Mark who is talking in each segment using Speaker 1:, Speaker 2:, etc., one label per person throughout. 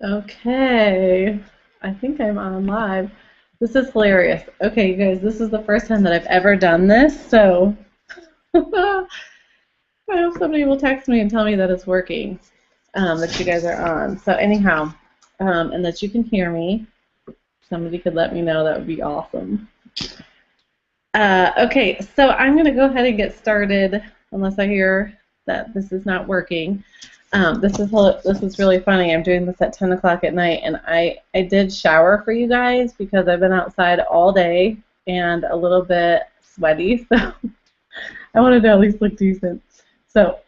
Speaker 1: Okay, I think I'm on live. This is hilarious. Okay, you guys, this is the first time that I've ever done this, so I hope somebody will text me and tell me that it's working, that you guys are on. So anyhow, and that you can hear me. Somebody could let me know. That would be awesome. Okay, so I'm going to go ahead and get started, unless I hear that this is not working. This is really funny. I'm doing this at 10 o'clock at night, and I did shower for you guys because I've been outside all day and a little bit sweaty, so I wanted to at least look decent. So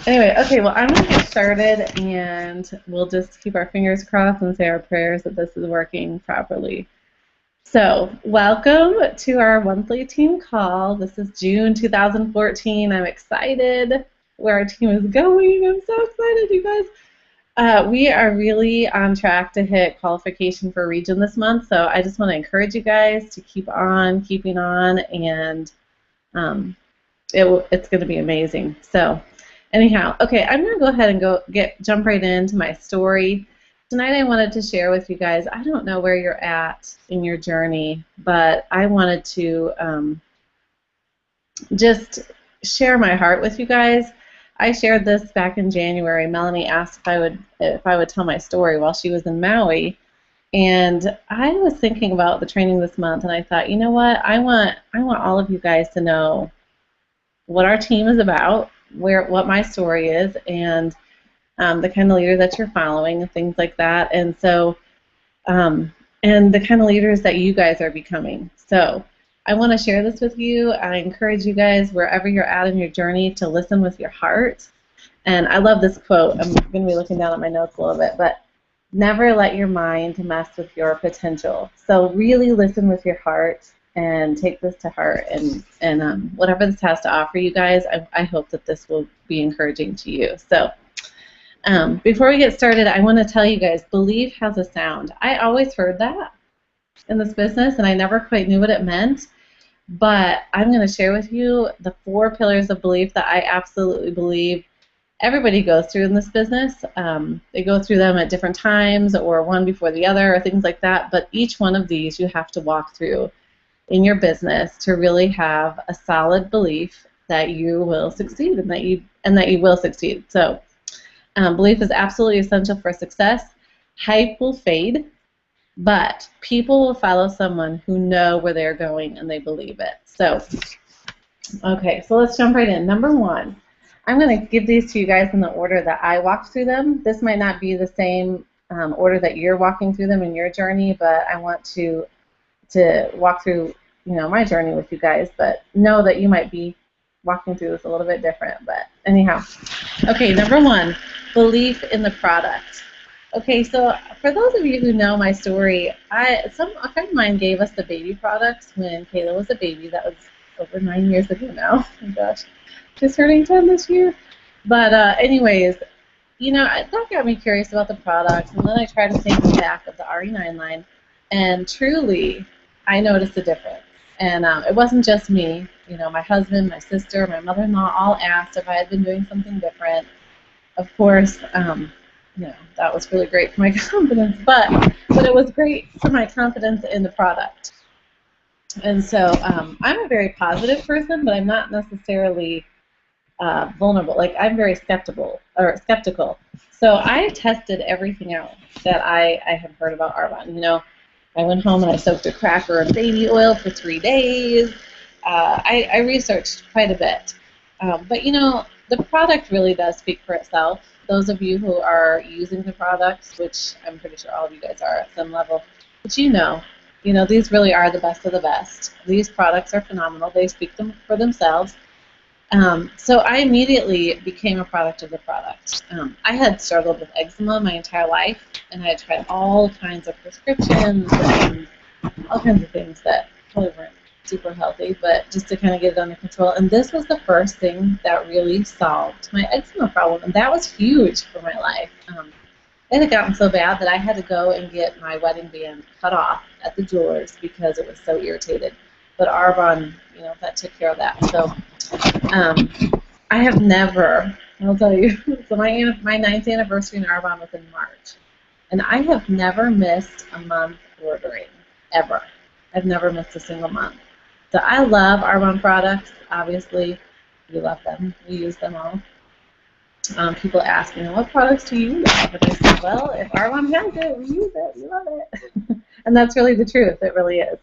Speaker 1: anyway, okay, well I'm gonna get started, and we'll just keep our fingers crossed and say our prayers that this is working properly. So, welcome to our monthly team call. This is June 2014. I'm excited where our team is going. I'm so excited, you guys. We are really on track to hit qualification for region this month, so I just want to encourage you guys to keep on keeping on, and it's going to be amazing. So, anyhow, okay, I'm going to go ahead and jump right into my story. Tonight I wanted to share with you guys, I don't know where you're at in your journey, but I wanted to just share my heart with you guys. I shared this back in January. Melanie asked if I would tell my story while she was in Maui, and I was thinking about the training this month, and I thought, you know what? I want all of you guys to know what our team is about, what my story is, and the kind of leader that you're following and things like that. And so, and the kind of leaders that you guys are becoming. So I want to share this with you. I encourage you guys, wherever you're at in your journey, to listen with your heart. And I love this quote. I'm going to be looking down at my notes a little bit, but never let your mind mess with your potential. So really listen with your heart and take this to heart, and whatever this has to offer you guys, I hope that this will be encouraging to you. So before we get started, I want to tell you guys, belief has a sound. I always heard that in this business, and I never quite knew what it meant, but I'm going to share with you the 4 pillars of belief that I absolutely believe everybody goes through in this business. They go through them at different times, or one before the other, or things like that, but each one of these you have to walk through in your business to really have a solid belief that you will succeed, and that you will succeed. So belief is absolutely essential for success. Hype will fade, but people will follow someone who know where they're going and they believe it. So, okay, so let's jump right in. Number 1, I'm going to give these to you guys in the order that I walked through them. This might not be the same order that you're walking through them in your journey, but I want to walk through my journey with you guys, but know that you might be walking through this a little bit different. But anyhow, okay, number 1, belief in the product. Okay, so for those of you who know my story, a friend of mine gave us the baby products when Kayla was a baby. That was over 9 years ago now. Oh my gosh, she's turning 10 this year. But anyways, that got me curious about the products, and then I tried to think back of the RE9 line, and truly, I noticed a difference. And it wasn't just me. My husband, my sister, my mother-in-law all asked if I had been doing something different. Of course, that was really great for my confidence, but it was great for my confidence in the product. And so I'm a very positive person, but I'm not necessarily vulnerable. Like, I'm very skeptical. So I tested everything out that I have heard about Arbonne. I went home and I soaked a cracker in baby oil for 3 days. I researched quite a bit. But the product really does speak for itself. Those of you who are using the products, which I'm pretty sure all of you guys are at some level, but these really are the best of the best. These products are phenomenal. They speak for themselves. So I immediately became a product of the product. I had struggled with eczema my entire life, and I had tried all kinds of prescriptions and all kinds of things that probably weren't super healthy, but just to kind of get it under control. And this was the first thing that really solved my eczema problem, and that was huge for my life. It had gotten so bad that I had to go and get my wedding band cut off at the jeweler's because it was so irritated. But Arbonne, that took care of that. So I have never, I'll tell you, so my ninth anniversary in Arbonne was in March, and I have never missed a month ordering, ever. I've never missed a single month. So I love Arbonne products, obviously. We love them. We use them all. People ask, what products do you love? And I say, well, if Arbonne has it, we use it. We love it. And that's really the truth. It really is.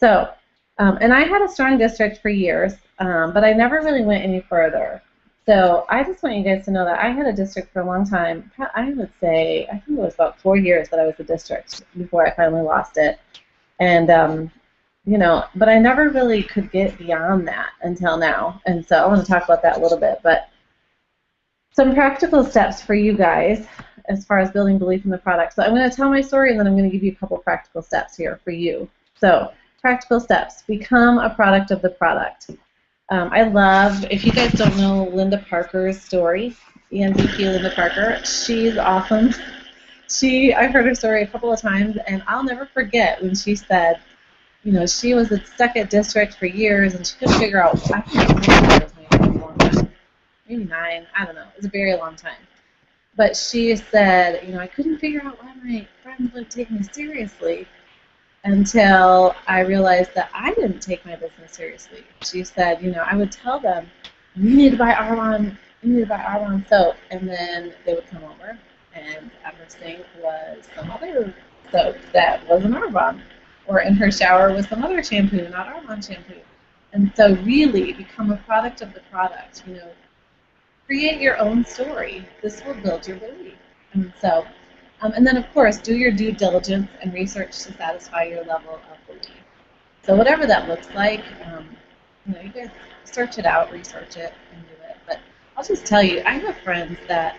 Speaker 1: So, and I had a strong district for years, but I never really went any further. So I just want you guys to know that I had a district for a long time. I would say, I think it was about 4 years that I was a district before I finally lost it. And, but I never really could get beyond that until now. And so I want to talk about that a little bit. But some practical steps for you guys as far as building belief in the product. So I'm going to tell my story, and then I'm going to give you a couple practical steps here for you. So practical steps. Become a product of the product. I love, if you guys don't know Linda Parker's story, ENVP Linda Parker, she's awesome. I've heard her story a couple of times, and I'll never forget when she said, she was stuck at district for years, and she couldn't figure out, I think it was maybe a long time, maybe 9, I don't know, it was a very long time. But she said, I couldn't figure out why my friends would take me seriously until I realized that I didn't take my business seriously. She said, I would tell them, you need to buy Arbonne soap, and then they would come over, and at her sink was some other soap that wasn't Arbonne, or in her shower was some other shampoo, not Arbonne shampoo. And so really become a product of the product. Create your own story. This will build your belief. And so, and then of course, do your due diligence and research to satisfy your level of belief. So whatever that looks like, you guys search it out, research it, and do it. But I'll just tell you, I have friends that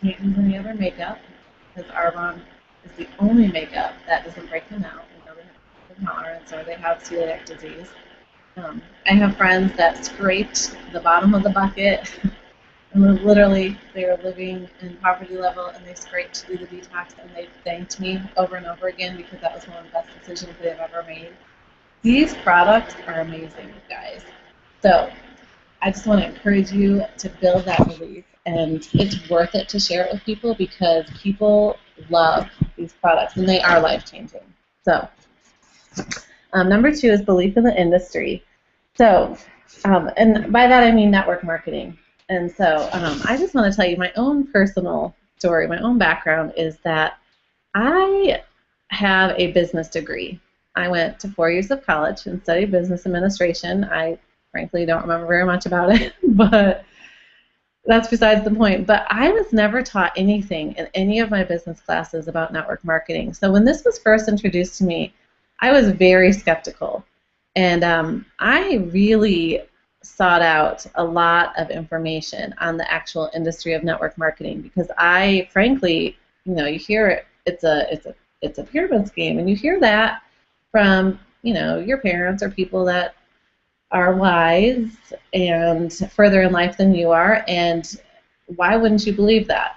Speaker 1: can't use any other makeup because Arbonne is the only makeup that doesn't break them out. They have intolerance or they have celiac disease. I have friends that scraped the bottom of the bucket. And literally, they were living in poverty level, and they scraped to do the detox, and they thanked me over and over again because that was one of the best decisions they've ever made. These products are amazing, guys. So I just want to encourage you to build that belief, and it's worth it to share it with people because people love these products, and they are life-changing. So number 2 is belief in the industry. So, and by that I mean network marketing. And so I just want to tell you my own personal story, my own background is that I have a business degree. I went to 4 years of college and studied business administration. I frankly don't remember very much about it, but that's besides the point. But I was never taught anything in any of my business classes about network marketing. So when this was first introduced to me, I was very skeptical. And I really sought out a lot of information on the actual industry of network marketing because I, frankly, you hear it, it's a pyramid scheme, and you hear that from your parents or people that are wise and further in life than you are, and why wouldn't you believe that?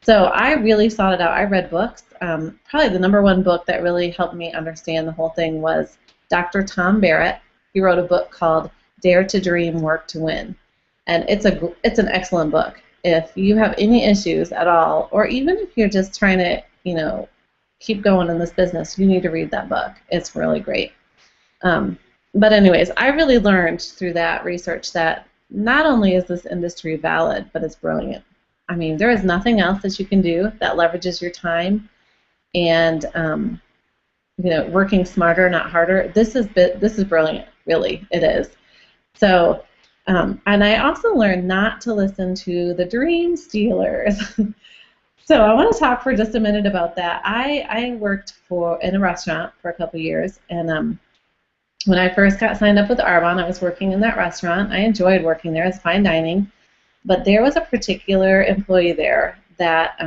Speaker 1: So I really sought it out. I read books. Probably the number 1 book that really helped me understand the whole thing was Dr. Tom Barrett. He wrote a book called Dare to Dream, Work to Win. And it's an excellent book. If you have any issues at all, or even if you're just trying to, keep going in this business, you need to read that book. It's really great. But anyways, I really learned through that research that not only is this industry valid, but it's brilliant. I mean, there is nothing else that you can do that leverages your time and, working smarter, not harder. This is brilliant, really. It is. So, and I also learned not to listen to the dream stealers. So I want to talk for just a minute about that. I worked in a restaurant for a couple of years, and when I first got signed up with Arbonne, I was working in that restaurant. I enjoyed working there. It's fine dining. But there was a particular employee there that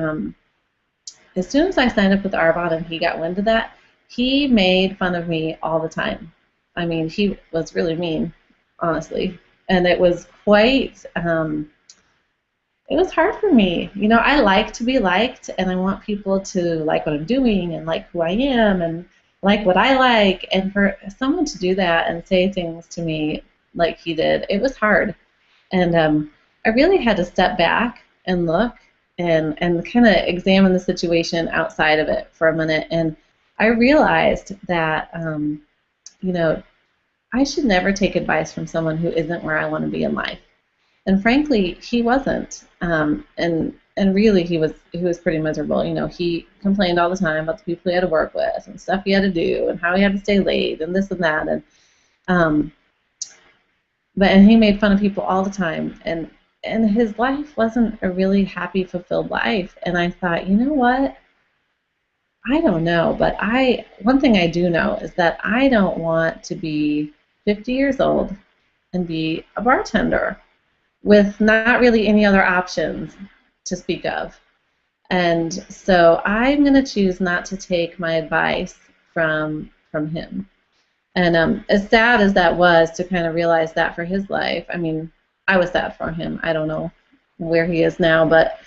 Speaker 1: as soon as I signed up with Arbonne and he got wind of that, he made fun of me all the time. I mean, he was really mean, honestly. And it was quite, it was hard for me. I like to be liked, and I want people to like what I'm doing and like who I am and like what I like. And for someone to do that and say things to me like he did, it was hard. And I really had to step back and look and kind of examine the situation outside of it for a minute. And I realized that, you know, I should never take advice from someone who isn't where I want to be in life. And frankly, he wasn't. And really, he was pretty miserable. You know, he complained all the time about the people he had to work with and stuff he had to do and how he had to stay late and this and that. Um, and he made fun of people all the time. And his life wasn't a really happy, fulfilled life. And I thought, you know what? I don't know, but one thing I do know is that I don't want to be 50 years old and be a bartender with not really any other options to speak of. And so I'm going to choose not to take my advice from him. And as sad as that was to kind of realize that for his life, I mean, I was sad for him. I don't know where he is now, but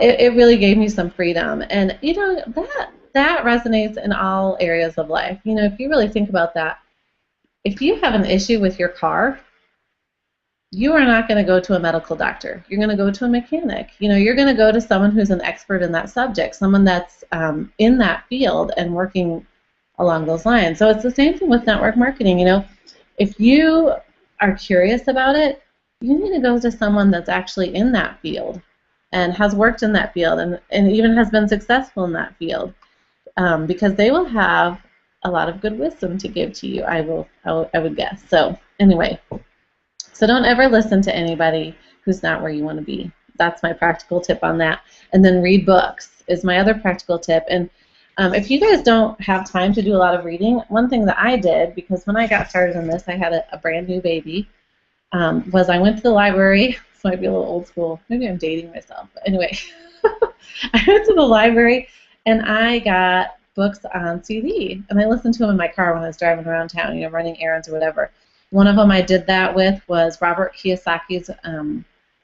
Speaker 1: it really gave me some freedom. And, you know, that resonates in all areas of life. You know, if you really think about that, if you have an issue with your car, you are not going to go to a medical doctor. You're going to go to a mechanic. You know, you're going to go to someone who's an expert in that subject, someone that's in that field and working along those lines. So it's the same thing with network marketing. You know, if you are curious about it, you need to go to someone that's actually in that field and has worked in that field and even has been successful in that field, because they will have a lot of good wisdom to give to you, I would guess. So anyway, so don't ever listen to anybody who's not where you want to be. That's my practical tip on that. And then read books is my other practical tip. And if you guys don't have time to do a lot of reading, one thing that I did, because when I got started in this, I had a brand new baby, was I went to the library. This might be a little old school. Maybe I'm dating myself. But anyway, I went to the library and I got books on CD. And I listened to them in my car when I was driving around town, you know, running errands or whatever. One of them I did that with was Robert Kiyosaki's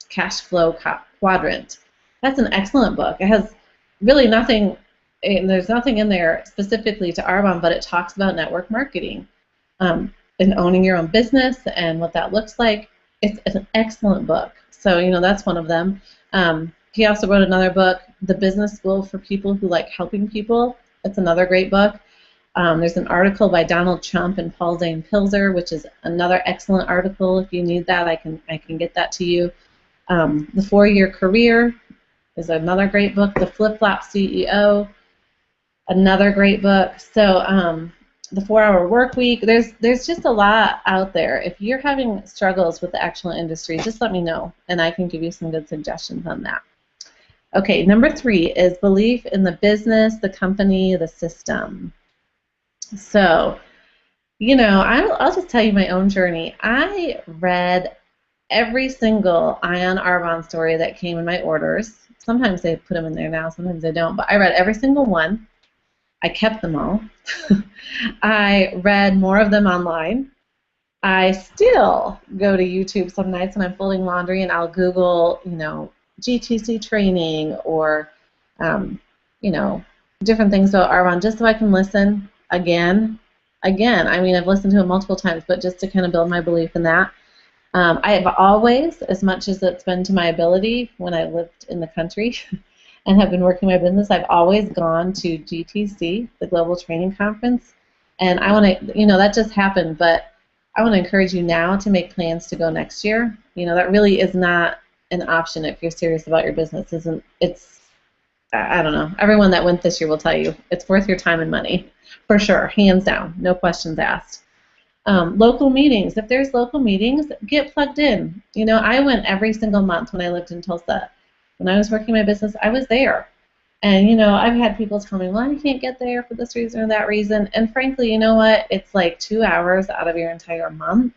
Speaker 1: Cash Flow Quadrant. That's an excellent book. It has really nothing, and there's nothing in there specifically to Arbonne, but it talks about network marketing and owning your own business and what that looks like. It's an excellent book. So, you know, that's one of them. He also wrote another book, The Business School for People Who Like Helping People. It's another great book. There's an article by Donald Trump and Paul Zane Pilzer, which is another excellent article. If you need that, I can get that to you. The 4-Year Career is another great book. The Flip-Flop CEO, another great book. So the 4-Hour Work Week. There's just a lot out there. If you're having struggles with the actual industry, just let me know, and I can give you some good suggestions on that. Okay, number 3 is belief in the business, the company, the system. So, you know, I'll just tell you my own journey. I read every single Ion Arbonne story that came in my orders. Sometimes they put them in there now, sometimes they don't, but I read every single one. I kept them all. I read more of them online. I still go to YouTube some nights when I'm folding laundry and I'll Google, you know, GTC training or, you know, different things about Arbonne just so I can listen again. I mean, I've listened to it multiple times, but just to kind of build my belief in that. I have always, as much as it's been to my ability when I lived in the country and have been working my business, I've always gone to GTC, the Global Training Conference, and I want to, you know, that just happened, but I want to encourage you now to make plans to go next year. You know, that really is not an option if you're serious about your business. It's I don't know. Everyone that went this year will tell you it's worth your time and money, for sure, hands down, no questions asked. Local meetings. If there's local meetings, get plugged in. You know, I went every single month when I lived in Tulsa. When I was working my business, I was there. And, you know, I've had people tell me, well, I can't get there for this reason or that reason. And frankly, you know what? It's like 2 hours out of your entire month.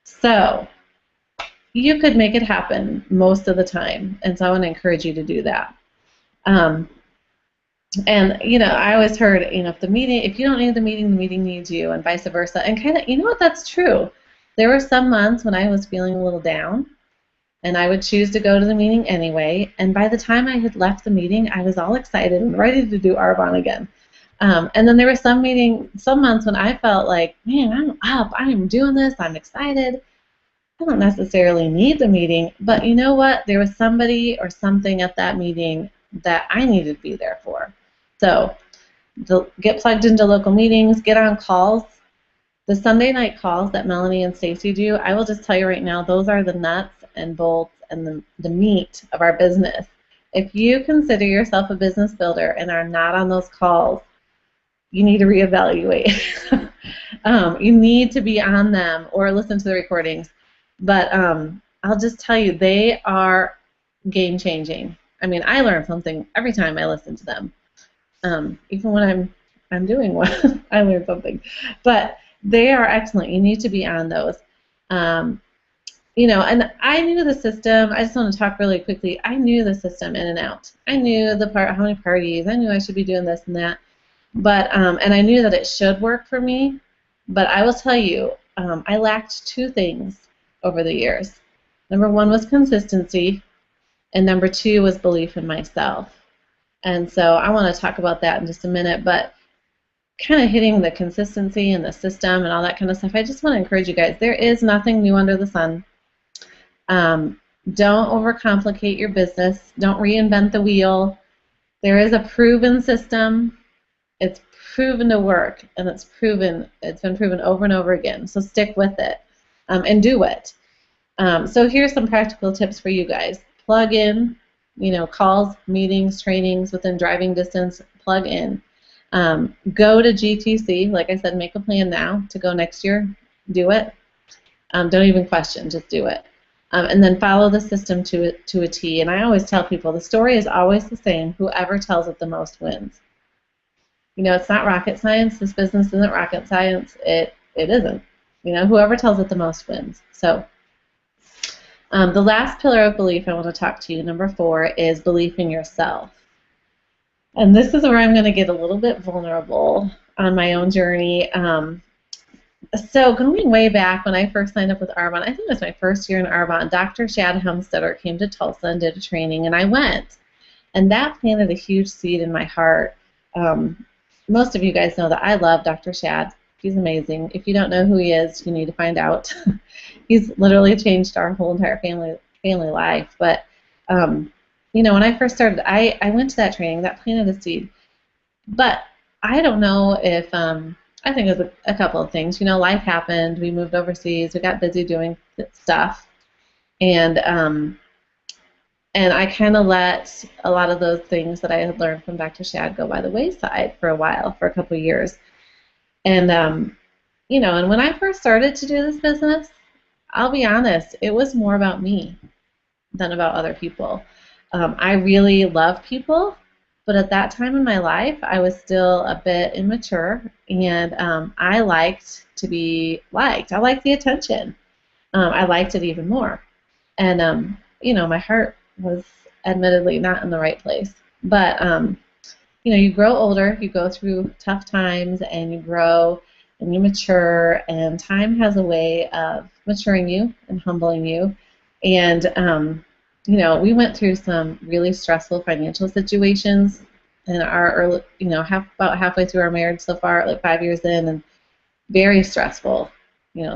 Speaker 1: So you could make it happen most of the time. And so I want to encourage you to do that. And, you know, I always heard, you know, if you don't need the meeting needs you, and vice versa. And kind of, you know what, that's true. There were some months when I was feeling a little down, and I would choose to go to the meeting anyway. And by the time I had left the meeting, I was all excited and ready to do Arbonne again. And then there were some months when I felt like, man, I'm up, I'm doing this, I'm excited. I don't necessarily need the meeting, but you know what? There was somebody or something at that meeting that I needed to be there for. So get plugged into local meetings, get on calls. The Sunday night calls that Melanie and Stacy do, I will just tell you right now, those are the nuts and bolts and the meat of our business. If you consider yourself a business builder and are not on those calls, you need to reevaluate. You need to be on them or listen to the recordings. But I'll just tell you, they are game changing. I mean, I learn something every time I listen to them. Even when I'm doing one, I learn something. But they are excellent. You need to be on those. And I knew the system. I just want to talk really quickly. I knew the system in and out. I knew how many parties. I knew I should be doing this and that. But and I knew that it should work for me. But I will tell you, I lacked two things over the years. Number one was consistency, and number two was belief in myself. And so I want to talk about that in just a minute. But kind of hitting the consistency and the system and all that kind of stuff, I just want to encourage you guys. There is nothing new under the sun. Don't overcomplicate your business. Don't reinvent the wheel. There is a proven system. It's proven to work, and it's been proven over and over again. So stick with it and do it. So here's some practical tips for you guys. Plug in, calls, meetings, trainings within driving distance. Plug in. Go to GTC. Like I said, make a plan now to go next year. Do it. Don't even question. Just do it. And then follow the system to a T. And I always tell people the story is always the same. Whoever tells it the most wins. It's not rocket science. This business isn't rocket science. It isn't. Whoever tells it the most wins. So the last pillar of belief I want to talk to you, number 4, is belief in yourself. And this is where I'm going to get a little bit vulnerable on my own journey. So going way back when I first signed up with Arbonne, I think it was my first year in Arbonne, Dr. Shad Helmstetter came to Tulsa and did a training, and I went. And that planted a huge seed in my heart. Most of you guys know that I love Dr. Shad. He's amazing. If you don't know who he is, you need to find out. He's literally changed our whole entire family life. But, when I first started, I went to that training. That planted a seed. But I don't know if, I think it was a couple of things. Life happened. We moved overseas. We got busy doing stuff. And I kind of let a lot of those things that I had learned from Dr. Shad go by the wayside for a while, for a couple of years. And, and when I first started to do this business, I'll be honest, it was more about me than about other people. I really love people, but at that time in my life, I was still a bit immature, and I liked to be liked. I liked the attention. I liked it even more. And, my heart was admittedly not in the right place. But, you grow older, you go through tough times, and you grow, and you mature, and time has a way of maturing you and humbling you. And, we went through some really stressful financial situations in our early, about halfway through our marriage so far, like 5 years in, and very stressful.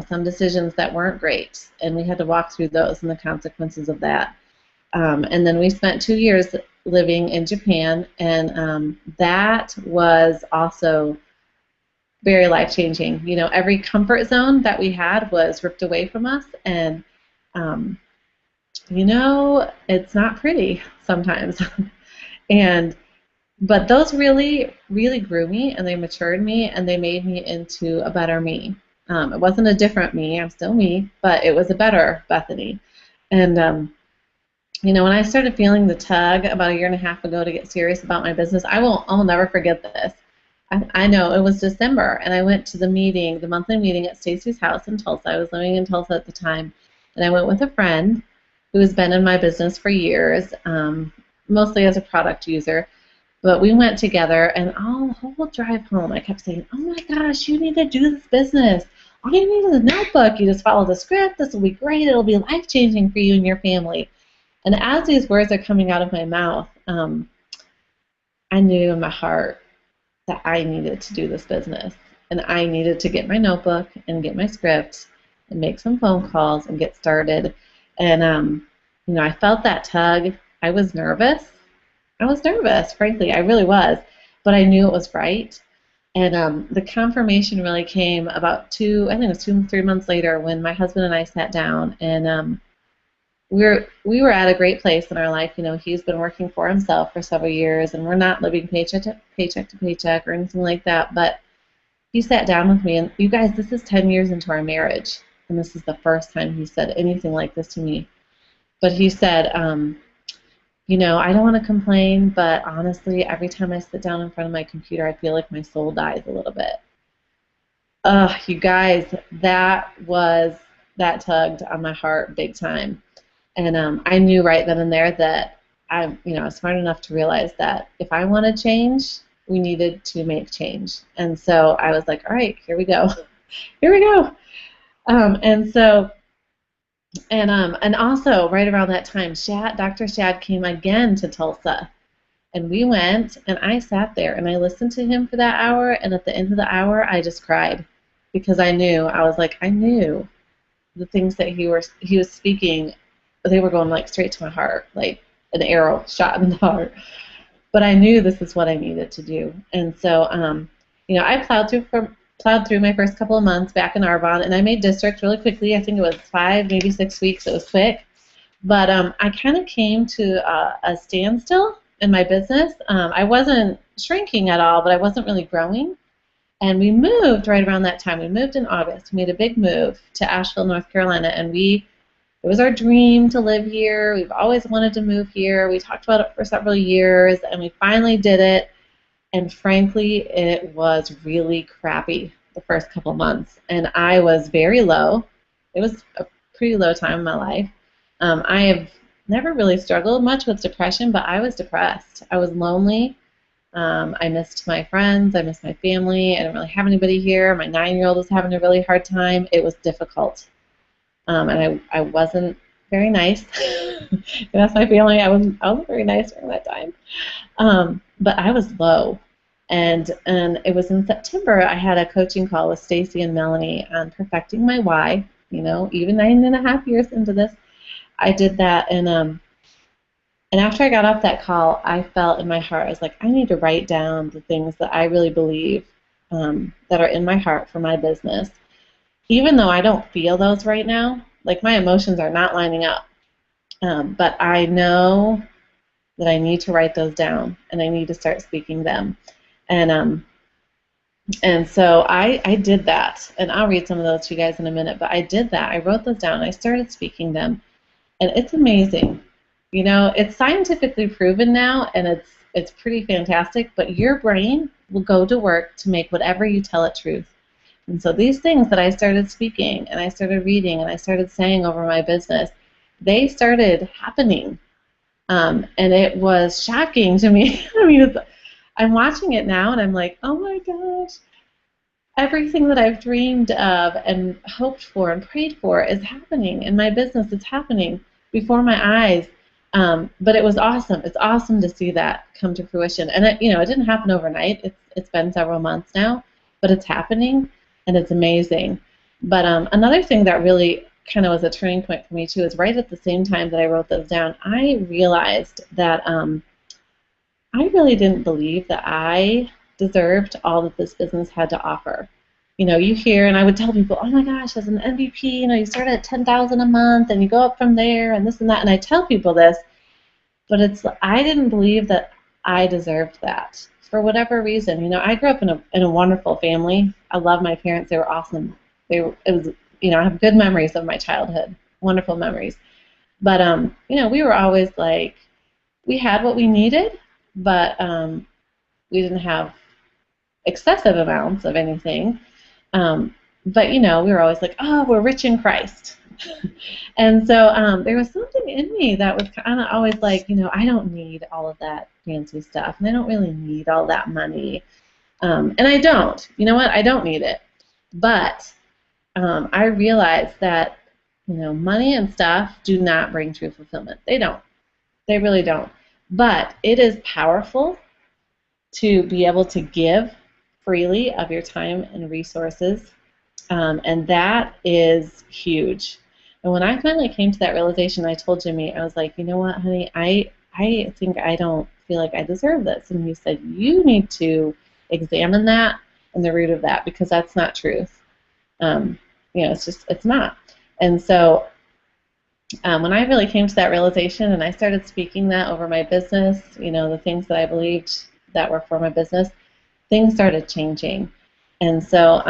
Speaker 1: Some decisions that weren't great, and we had to walk through those and the consequences of that. And then we spent 2 years living in Japan, and that was also very life-changing. Every comfort zone that we had was ripped away from us, and it's not pretty sometimes. But those really, really grew me, and they matured me, and they made me into a better me. It wasn't a different me, I'm still me, but it was a better Bethany. And when I started feeling the tug about 1.5 years ago to get serious about my business, I'll never forget this. I know it was December, and I went to the monthly meeting at Stacy's house in Tulsa. I was living in Tulsa at the time, and I went with a friend who has been in my business for years, mostly as a product user. But we went together, and all the whole drive home, I kept saying, "Oh my gosh, you need to do this business. All you need is a notebook. You just follow the script. This will be great. It'll be life-changing for you and your family." And as these words are coming out of my mouth, I knew in my heart that I needed to do this business, and I needed to get my notebook and get my script and make some phone calls and get started. And I felt that tug. I was nervous. I was nervous, frankly, I really was, but I knew it was right. And the confirmation really came about I think it was 2, 3 months later when my husband and I sat down, and we were at a great place in our life. He's been working for himself for several years, and we're not living paycheck to paycheck or anything like that. But he sat down with me, and you guys, this is 10 years into our marriage, and this is the first time he said anything like this to me. But he said, I don't want to complain, but honestly, every time I sit down in front of my computer, I feel like my soul dies a little bit. You guys, that tugged on my heart big time. And I knew right then and there that I was smart enough to realize that if I wanted change, we needed to make change. And so I was like, all right, here we go. Here we go. And also right around that time, Dr. Shad came again to Tulsa. And we went, and I sat there, and I listened to him for that hour, and at the end of the hour, I just cried because I knew the things that he was speaking, they were going like straight to my heart, like an arrow shot in the heart. But I knew this is what I needed to do. And so, I plowed through my first couple of months back in Arbonne, and I made district really quickly. I think it was 5, maybe 6 weeks. It was quick. But I kind of came to a standstill in my business. I wasn't shrinking at all, but I wasn't really growing. And we moved right around that time. We moved in August. We made a big move to Asheville, North Carolina, and it was our dream to live here. We've always wanted to move here. We talked about it for several years, and we finally did it. And frankly, it was really crappy the first couple months. And I was very low. It was a pretty low time in my life. I have never really struggled much with depression, but I was depressed. I was lonely. I missed my friends. I missed my family. I didn't really have anybody here. My 9-year-old was having a really hard time. It was difficult. And I wasn't very nice. That's my family. I wasn't very nice during that time. But I was low. And it was in September, I had a coaching call with Stacy and Melanie on perfecting my why. Even 9.5 years into this, I did that. And after I got off that call, I felt in my heart, I was like, I need to write down the things that I really believe that are in my heart for my business. Even though I don't feel those right now, like my emotions are not lining up. But I know that I need to write those down, and I need to start speaking them. And so I did that, and I'll read some of those to you guys in a minute, but I did that. I wrote those down, and I started speaking them, and it's amazing. It's scientifically proven now, and it's pretty fantastic, but your brain will go to work to make whatever you tell it truth. And so these things that I started speaking, and I started reading, and I started saying over my business, they started happening. And it was shocking to me. I'm watching it now, and I'm like, oh my gosh, everything that I've dreamed of and hoped for and prayed for is happening in my business. It's happening before my eyes. But it was awesome. It's awesome to see that come to fruition. And it didn't happen overnight. It's been several months now, but it's happening, and it's amazing. But another thing that really kind of was a turning point for me too is right at the same time that I wrote those down, I realized that I really didn't believe that I deserved all that this business had to offer. You hear, and I would tell people, oh my gosh, as an MVP, you start at $10,000 a month, and you go up from there, and this and that. And I tell people this, but I didn't believe that I deserved that for whatever reason. I grew up in a wonderful family. I love my parents; they were awesome. I have good memories of my childhood, wonderful memories. But we were always like, we had what we needed, but we didn't have excessive amounts of anything. But we were always like, oh, we're rich in Christ. And so there was something in me that was kind of always like, I don't need all of that fancy stuff, and I don't really need all that money. And I don't. You know what? I don't need it. But I realized that, money and stuff do not bring true fulfillment. They don't. They really don't. But it is powerful to be able to give freely of your time and resources And that is huge. And when I finally came to that realization, I told Jimmy, I was like, you know what, honey, I think I don't feel like I deserve this. And he said, you need to examine that and the root of that, because that's not truth. It's not. And so when I really came to that realization and I started speaking that over my business, the things that I believed that were for my business, things started changing. And so,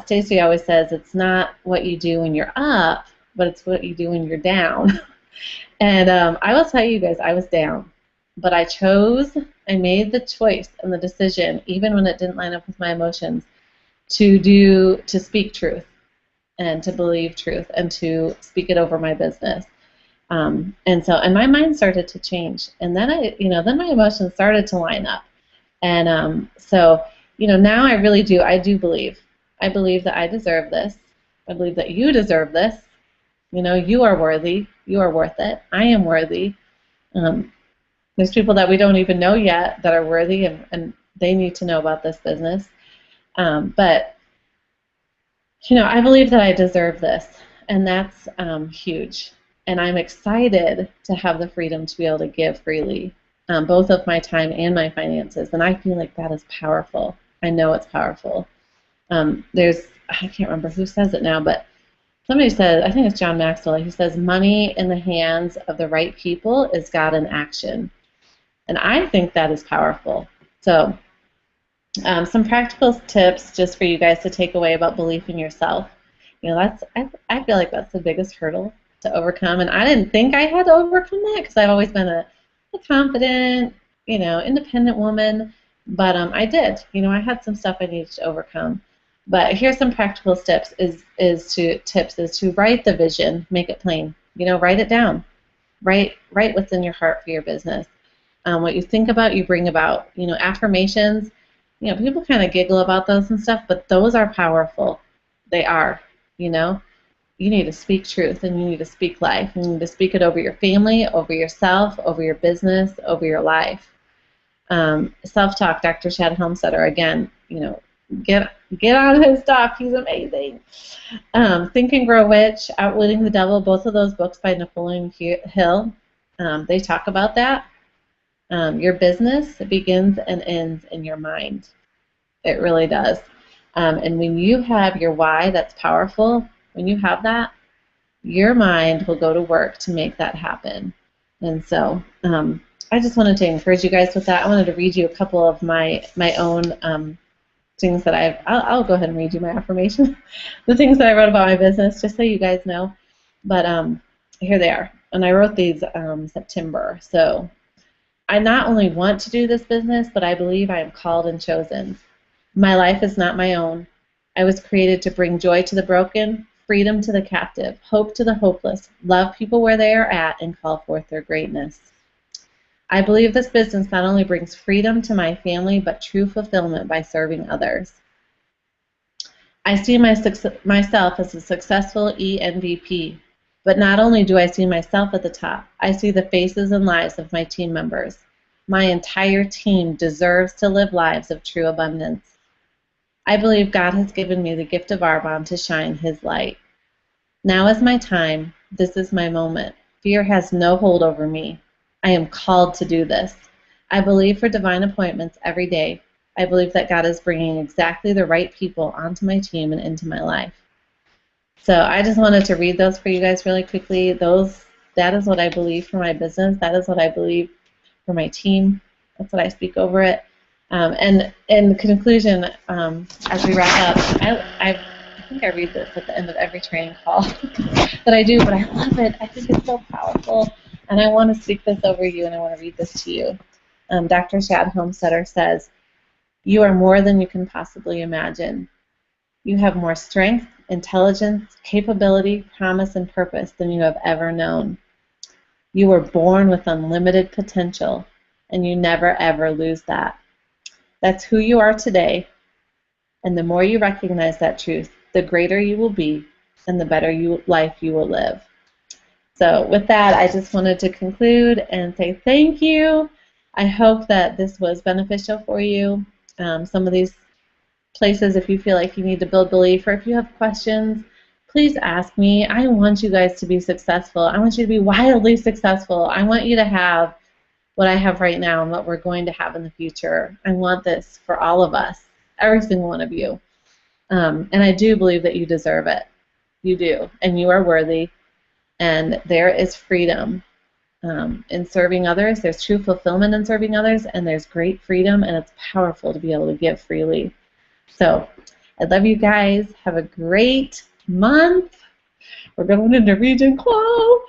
Speaker 1: Stacey always says it's not what you do when you're up, but it's what you do when you're down. And I will tell you guys, I was down, but I made the choice and the decision, even when it didn't line up with my emotions, to speak truth and to believe truth and to speak it over my business. And my mind started to change, and then then my emotions started to line up. And now I do believe. I believe that I deserve this. I believe that you deserve this. You are worthy. You are worth it. I am worthy. There's people that we don't even know yet that are worthy, and they need to know about this business. But I believe that I deserve this, and that's huge. And I'm excited to have the freedom to be able to give freely, both of my time and my finances. And I feel like that is powerful. I know it's powerful. I can't remember who says it now, but somebody said, I think it's John Maxwell, he says, money in the hands of the right people is God in action. And I think that is powerful. So some practical tips just for you guys to take away about belief in yourself. I feel like that's the biggest hurdle to overcome. And I didn't think I had to overcome that because I've always been a confident, independent woman. But I did. I had some stuff I needed to overcome. But here's some practical tips: is to write the vision, make it plain. Write it down. Write what's in your heart for your business. What you think about, you bring about. Affirmations. People kind of giggle about those and stuff, but those are powerful. They are. You need to speak truth, and you need to speak life, and you need to speak it over your family, over yourself, over your business, over your life. Self-talk, Dr. Chad Helmstetter, again, get on his dock. He's amazing. Think and Grow Rich, Outwitting the Devil, both of those books by Napoleon Hill, they talk about that. Your business begins and ends in your mind. It really does. And when you have your why, that's powerful. When you have that, your mind will go to work to make that happen. And so I just wanted to encourage you guys with that. I wanted to read you a couple of my own things that I'll go ahead and read you my affirmation. The things that I wrote about my business, just so you guys know. But here they are. And I wrote these September. So I not only want to do this business, but I believe I am called and chosen. My life is not my own. I was created to bring joy to the broken, freedom to the captive, hope to the hopeless, love people where they are at, and call forth their greatness. I believe this business not only brings freedom to my family, but true fulfillment by serving others. I see myself as a successful ENVP, but not only do I see myself at the top, I see the faces and lives of my team members. My entire team deserves to live lives of true abundance. I believe God has given me the gift of Arbonne to shine His light. Now is my time. This is my moment. Fear has no hold over me. I am called to do this. I believe for divine appointments every day. I believe that God is bringing exactly the right people onto my team and into my life. So I just wanted to read those for you guys really quickly. That is what I believe for my business. That is what I believe for my team. That's what I speak over it. And in conclusion, as we wrap up, I think I read this at the end of every training call that I do, but I love it. I think it's so powerful, and I want to speak this over you, and I want to read this to you. Dr. Chad Helmstetter says, "You are more than you can possibly imagine. You have more strength, intelligence, capability, promise, and purpose than you have ever known. You were born with unlimited potential, and you never, ever lose that. That's who you are today, and the more you recognize that truth, the greater you will be, and the better life you will live." So with that, I just wanted to conclude and say thank you. I hope that this was beneficial for you. Some of these places if you feel like you need to build belief, or if you have questions, please ask me. I want you guys to be successful. I want you to be wildly successful. I want you to have what I have right now and what we're going to have in the future. I want this for all of us, every single one of you. And I do believe that you deserve it. You do. And you are worthy. And there is freedom in serving others. There's true fulfillment in serving others. And there's great freedom. And it's powerful to be able to give freely. So I love you guys. Have a great month. We're going into Region Quo.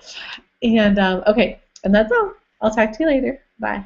Speaker 1: And okay. And that's all. I'll talk to you later. Bye.